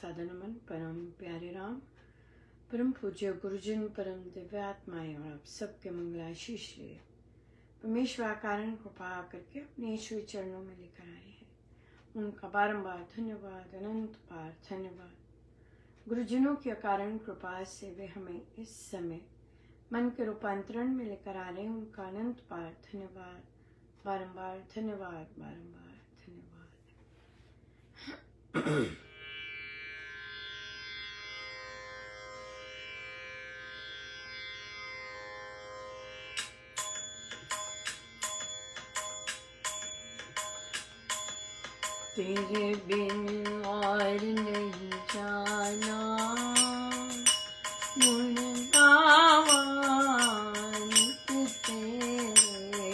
साधन मन परम प्यारे राम, परम पूज्य गुरुजन, परम दिव्यात्माएं और आप सबके मंगलाशीष लिए परमेश्वर कारण कृपा करके अपने ईश्वरी चरणों में लेकर आए हैं। उनका बारंबार धन्यवाद, अनंत बार धन्यवाद। गुरुजनों की अकारण कृपा से वे हमें इस समय मन के रूपांतरण में लेकर आ रहे हैं। उनका अनंत बार धन्यवाद, बारंबार धन्यवाद, बारंबार धन्यवाद। तेरे बिन और नहीं जाना, गुण गावा नित तेरे।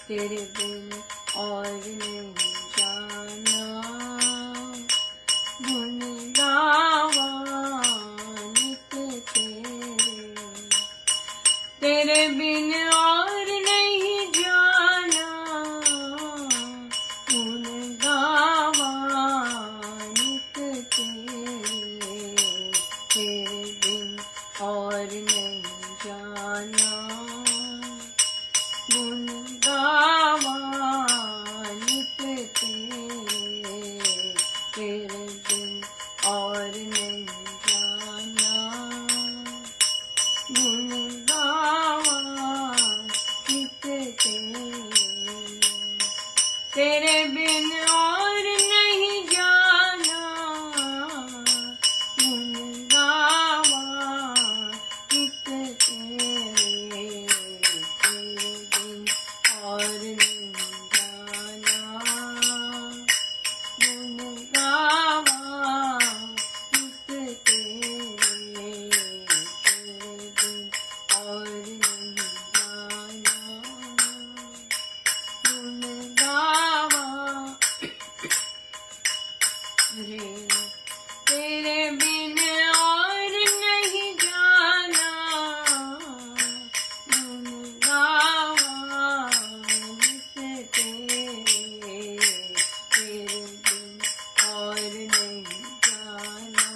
तेरे बिन और नहीं जाना, गुण गावा नित तेरे। तेरे बिन और नहीं जाना, गुण गावा नित तेरे। तेरे बिन और नहीं जाना, गुण गावा नित तेरे। तेरे बिन और नहीं जाना, गुण गावा नित तेरे। तेरे बिन और नहीं जाना, गुण गावा नित तेरे। तेरे बिन और नहीं जाना, गुण गावा नित तेरे। तेरे बिन और नहीं जाना, गुण गावा रे। तेरे बिन और नहीं जाना, गुण गावा नित तेरे। तेरे बिन और नहीं जाना,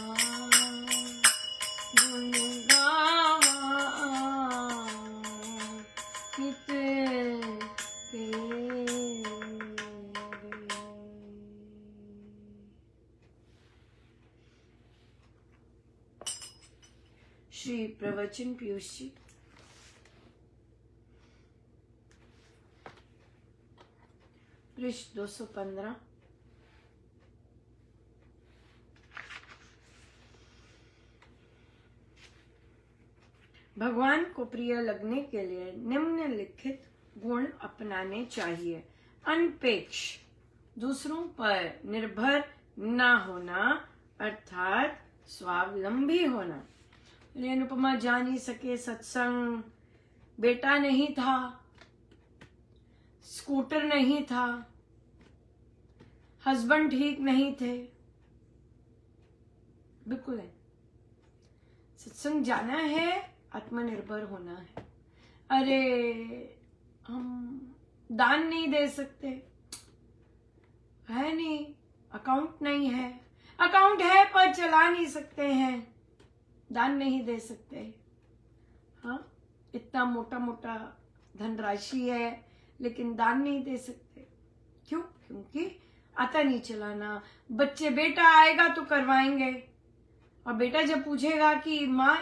गुण गावा नित तेरे। श्री प्रवचन पीयूष जी। पृष्ठ 215। भगवान को प्रिय लगने के लिए निम्नलिखित गुण अपनाने चाहिए। अनपेक्ष, दूसरों पर निर्भर न होना, अर्थात स्वावलंबी होना। अनुपमा जा नहीं सके सत्संग, बेटा नहीं था, स्कूटर नहीं था, हस्बैंड ठीक नहीं थे। बिल्कुल है, सत्संग जाना है, आत्मनिर्भर होना है। अरे हम दान नहीं दे सकते, है नहीं, अकाउंट नहीं है, अकाउंट है पर चला नहीं सकते हैं, दान नहीं दे सकते। हाँ, इतना मोटा मोटा धनराशि है लेकिन दान नहीं दे सकते। क्यों? क्योंकि आता नहीं चलाना। बच्चे, बेटा आएगा तो करवाएंगे, और बेटा जब पूछेगा कि माँ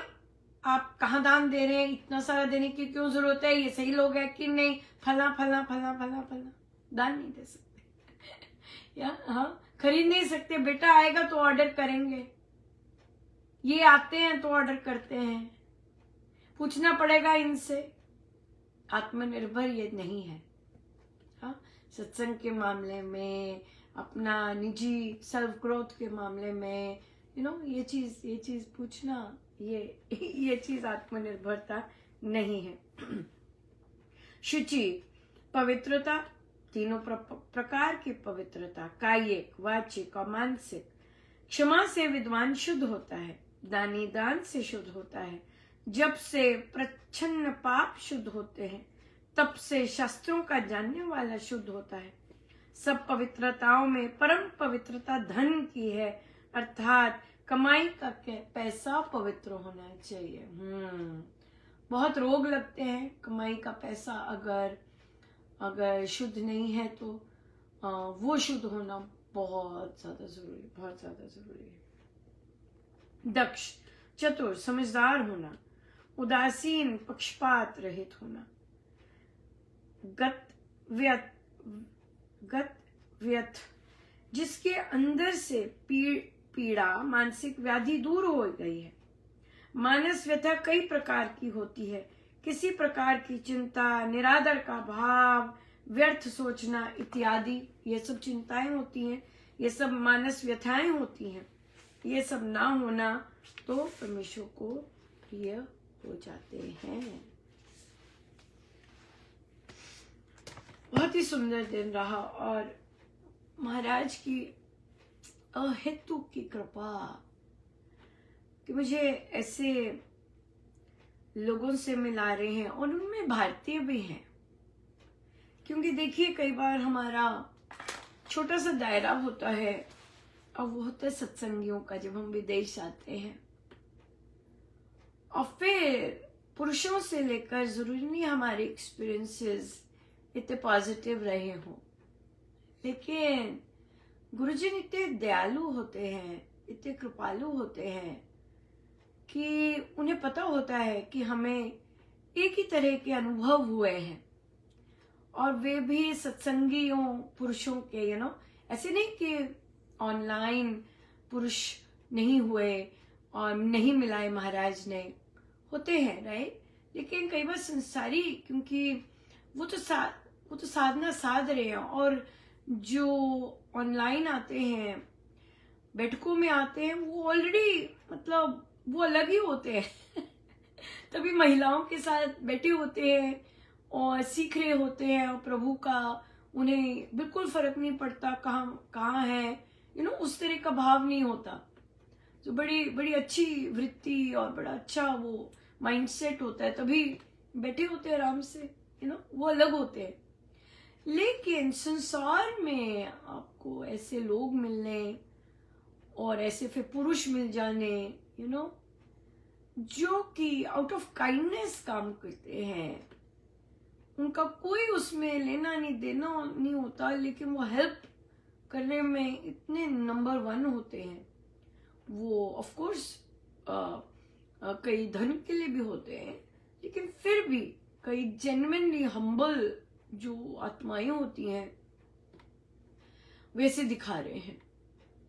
आप कहाँ दान दे रहे हैं, इतना सारा देने की क्यों जरूरत है, ये सही लोग है कि नहीं, फला फला फला फला फला, दान नहीं दे सकते। या हाँ, खरीद नहीं सकते। बेटा आएगा तो ऑर्डर करेंगे, ये आते हैं तो ऑर्डर करते हैं, पूछना पड़ेगा इनसे। आत्मनिर्भर ये नहीं है। हाँ, सत्संग के मामले में, अपना निजी सेल्फ ग्रोथ के मामले में, ये चीज पूछना, ये चीज आत्मनिर्भरता नहीं है। शुचि, पवित्रता, तीनों प्रकार की पवित्रता, कायिक, वाचिक और मानसिक। क्षमा से विद्वान शुद्ध होता है, दानी दान से शुद्ध होता है। जब से प्रच्छन्न पाप शुद्ध होते हैं, तब से शास्त्रों का जानने वाला शुद्ध होता है। सब पवित्रताओं में परम पवित्रता धन की है, अर्थात कमाई का पैसा पवित्र होना चाहिए। बहुत रोग लगते हैं कमाई का पैसा अगर शुद्ध नहीं है तो वो शुद्ध होना बहुत ज्यादा जरूरी, बहुत ज्यादा जरूरी है। दक्ष, चतुर, समझदार होना, उदासीन, पक्षपात रहित होना, गत व्यथ, जिसके अंदर से पीड़ा मानसिक व्याधि दूर हो गई है। मानस व्यथा कई प्रकार की होती है, किसी प्रकार की चिंता, निरादर का भाव, व्यर्थ सोचना इत्यादि, ये सब चिंताएं होती हैं, ये सब मानस व्यथाएं होती हैं। ये सब ना होना तो परमेश्वर को प्रिय हो जाते हैं। बहुत ही सुंदर दिन रहा और महाराज की अहेतु की कृपा कि मुझे ऐसे लोगों से मिला रहे हैं और उनमें भारतीय भी हैं। क्योंकि देखिए कई बार हमारा छोटा सा दायरा होता है और वो होता है सत्संगियों का, जब हम विदेश जाते हैं। और फिर पुरुषों से लेकर जरूरी नहीं हमारे एक्सपीरियंसेस इतने पॉजिटिव रहे हों, लेकिन गुरुजी इतने दयालु होते हैं, इतने कृपालु होते हैं कि उन्हें पता होता है कि हमें एक ही तरह के अनुभव हुए हैं और वे भी सत्संगियों पुरुषों के, ऐसे नहीं कि ऑनलाइन पुरुष नहीं हुए और नहीं मिलाए महाराज ने, होते हैं राइट। लेकिन कई बार संसारी, क्योंकि वो तो साधना साध रहे हैं, और जो ऑनलाइन आते हैं बैठकों में आते हैं वो ऑलरेडी मतलब वो अलग ही होते हैं तभी महिलाओं के साथ बैठे होते हैं और सीख रहे होते हैं, और प्रभु का उन्हें बिल्कुल फर्क नहीं पड़ता कहाँ है, उस तरह का भाव नहीं होता। तो बड़ी बड़ी अच्छी वृत्ति और बड़ा अच्छा वो माइंडसेट होता है, तभी बैठे होते हैं आराम से, वो अलग होते हैं। लेकिन संसार में आपको ऐसे लोग मिलने और ऐसे फिर पुरुष मिल जाने, जो कि आउट ऑफ काइंडनेस काम करते हैं, उनका कोई उसमें लेना नहीं देना नहीं होता, लेकिन वो हेल्प करने में इतने नंबर 1 होते हैं। वो ऑफ कोर्स कई धन के लिए भी होते हैं, लेकिन फिर भी कई जेन्युइनली हम्बल जो आत्माएं होती हैं वैसे दिखा रहे हैं।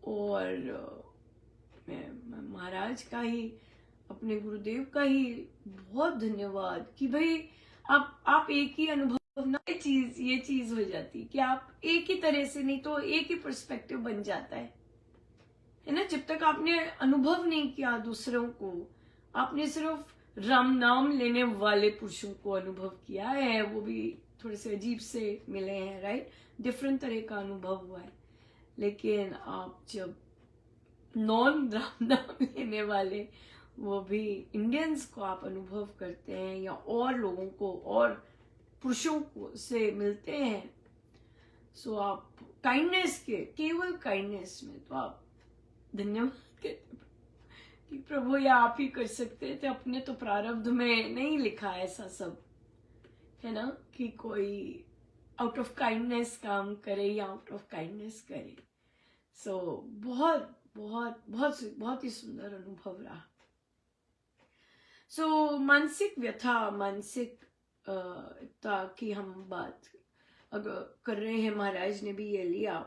और मैं महाराज का ही, अपने गुरुदेव का ही बहुत धन्यवाद कि भाई आप एक ही अनुभव ना, ये चीज हो जाती कि आप एक ही तरह से, नहीं तो एक ही पर्सपेक्टिव बन जाता है ना। जब तक आपने अनुभव नहीं किया दूसरों को, आपने सिर्फ राम नाम लेने वाले पुरुषों को अनुभव किया है, वो भी थोड़े से अजीब से मिले हैं राइट, डिफरेंट तरह का अनुभव हुआ है। लेकिन आप जब नॉन राम नाम लेने वाले, वो भी इंडियंस को आप अनुभव करते हैं या और लोगों को और पुरुषों को से मिलते हैं, सो आप काइंडनेस के, केवल काइंडनेस में तो आप धन्यवाद कहते कि प्रभु ये आप ही कर सकते थे, अपने तो प्रारब्ध में नहीं लिखा ऐसा सब, है ना, कि कोई आउट ऑफ काइंडनेस काम करे या आउट ऑफ काइंडनेस करे। सो बहुत बहुत बहुत बहुत ही सुंदर अनुभव रहा। सो मानसिक व्यथा, मानसिकता की हम बात अगर कर रहे हैं, महाराज ने भी ये लिया,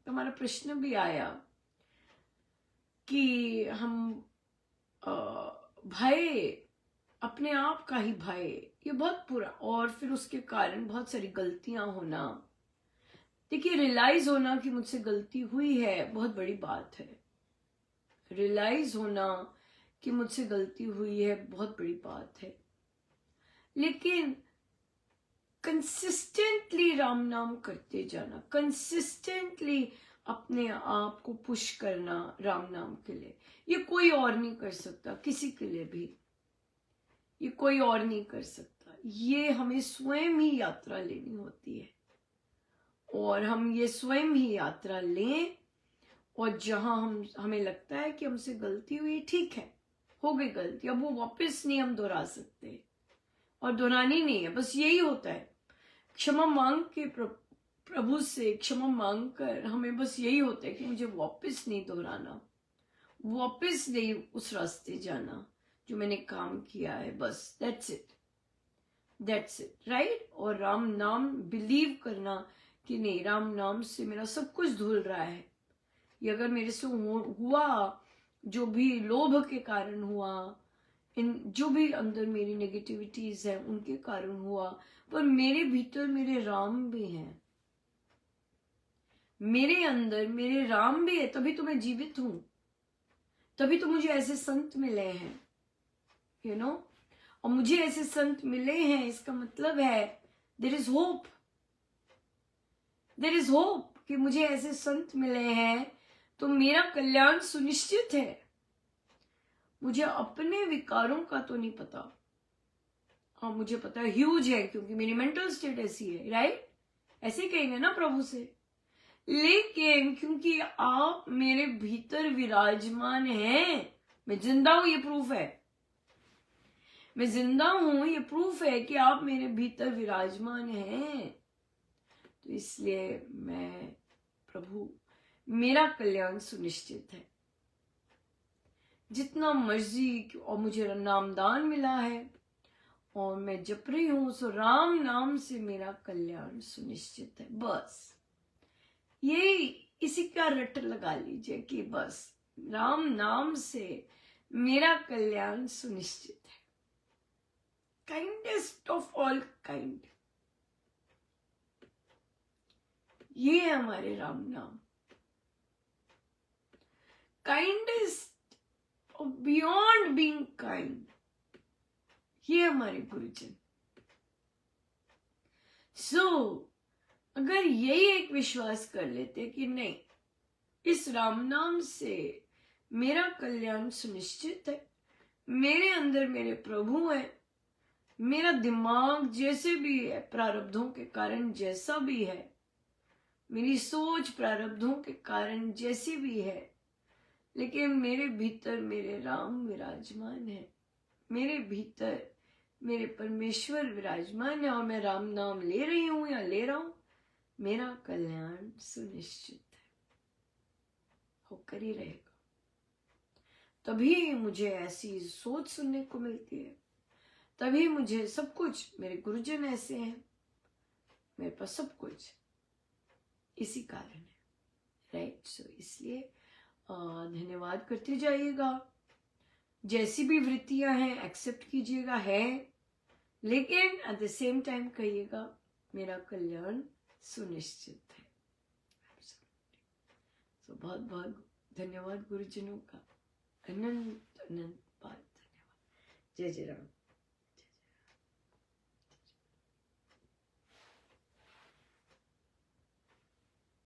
तो हमारा प्रश्न भी आया कि हम भय, अपने आप का ही भय, ये बहुत पूरा, और फिर उसके कारण बहुत सारी गलतियां होना। देखिए रियलाइज होना कि मुझसे गलती हुई है बहुत बड़ी बात है। रियलाइज होना कि मुझसे गलती हुई है बहुत बड़ी बात है, लेकिन कंसिस्टेंटली राम नाम करते जाना, कंसिस्टेंटली अपने आप को पुश करना राम नाम के लिए, ये कोई और नहीं कर सकता, किसी के लिए भी ये कोई और नहीं कर सकता। ये हमें स्वयं ही यात्रा लेनी होती है, और हम ये स्वयं ही यात्रा लें और जहां हमें लगता है कि हमसे गलती हुई, ठीक है, हो गई गलती, अब वो वापस नहीं हम दोहरा सकते और दोहरानी नहीं है, बस यही होता है। क्षमा मांग के प्रभु से क्षमा मांग कर हमें बस यही होता है कि मुझे वापस नहीं दोहराना, वापस नहीं उस रास्ते जाना जो मैंने काम किया है, बस दैट्स इट, राइट। और राम नाम बिलीव करना कि नहीं, राम नाम से मेरा सब कुछ धुल रहा है। ये अगर मेरे से हुआ, जो भी लोभ के कारण हुआ, इन जो भी अंदर मेरी नेगेटिविटीज है उनके कारण हुआ, पर मेरे भीतर मेरे राम भी हैं, मेरे अंदर मेरे राम भी है, तभी तो मैं जीवित हूं, तभी तो मुझे ऐसे संत मिले हैं, यू नो। और मुझे ऐसे संत मिले हैं, इसका मतलब है there is hope, there is hope कि मुझे ऐसे संत मिले हैं तो मेरा कल्याण सुनिश्चित है। मुझे अपने विकारों का तो नहीं पता, हाँ मुझे पता है ह्यूज है, क्योंकि मेरी मेंटल स्टेट ऐसी है, राइट। ऐसे कहेंगे ना प्रभु से, लेकिन क्योंकि आप मेरे भीतर विराजमान हैं, मैं जिंदा हूं, ये प्रूफ है, मैं जिंदा हूं, ये प्रूफ है कि आप मेरे भीतर विराजमान हैं, तो इसलिए मैं प्रभु, मेरा कल्याण सुनिश्चित है। जितना मर्जी, और मुझे नामदान मिला है और मैं जप रही हूं, सो राम नाम से मेरा कल्याण सुनिश्चित है। बस यही, इसी का रट लगा लीजिए कि बस राम नाम से मेरा कल्याण सुनिश्चित है। काइंडेस्ट ऑफ ऑल काइंड, ये है हमारे राम नाम। काइंडेस्ट बियॉन्ड बीइंग काइंड, ये हमारे गुरुजन। अगर यही एक विश्वास कर लेते कि नहीं, इस राम नाम से मेरा कल्याण सुनिश्चित है, मेरे अंदर मेरे प्रभु है, मेरा दिमाग जैसे भी है प्रारब्धों के कारण जैसा भी है, मेरी सोच प्रारब्धों के कारण जैसी भी है, लेकिन मेरे भीतर मेरे राम विराजमान है, मेरे भीतर मेरे परमेश्वर विराजमान है, और मैं राम नाम ले रही हूं या ले रहा हूं, मेरा कल्याण सुनिश्चित है, होकर ही रहेगा। तभी मुझे ऐसी सोच सुनने को मिलती है, तभी मुझे सब कुछ, मेरे गुरुजन ऐसे हैं, मेरे पास सब कुछ इसी कारण है, राइट। सो इसलिए धन्यवाद करते जाइएगा, जैसी भी वृत्तियां हैं एक्सेप्ट कीजिएगा, है, लेकिन एट द सेम टाइम कहिएगा मेरा कल्याण सुनिश्चित है। तो बहुत बहुत धन्यवाद गुरुजनों का, अनंत अनंत बात धन्यवाद। जय जय राम।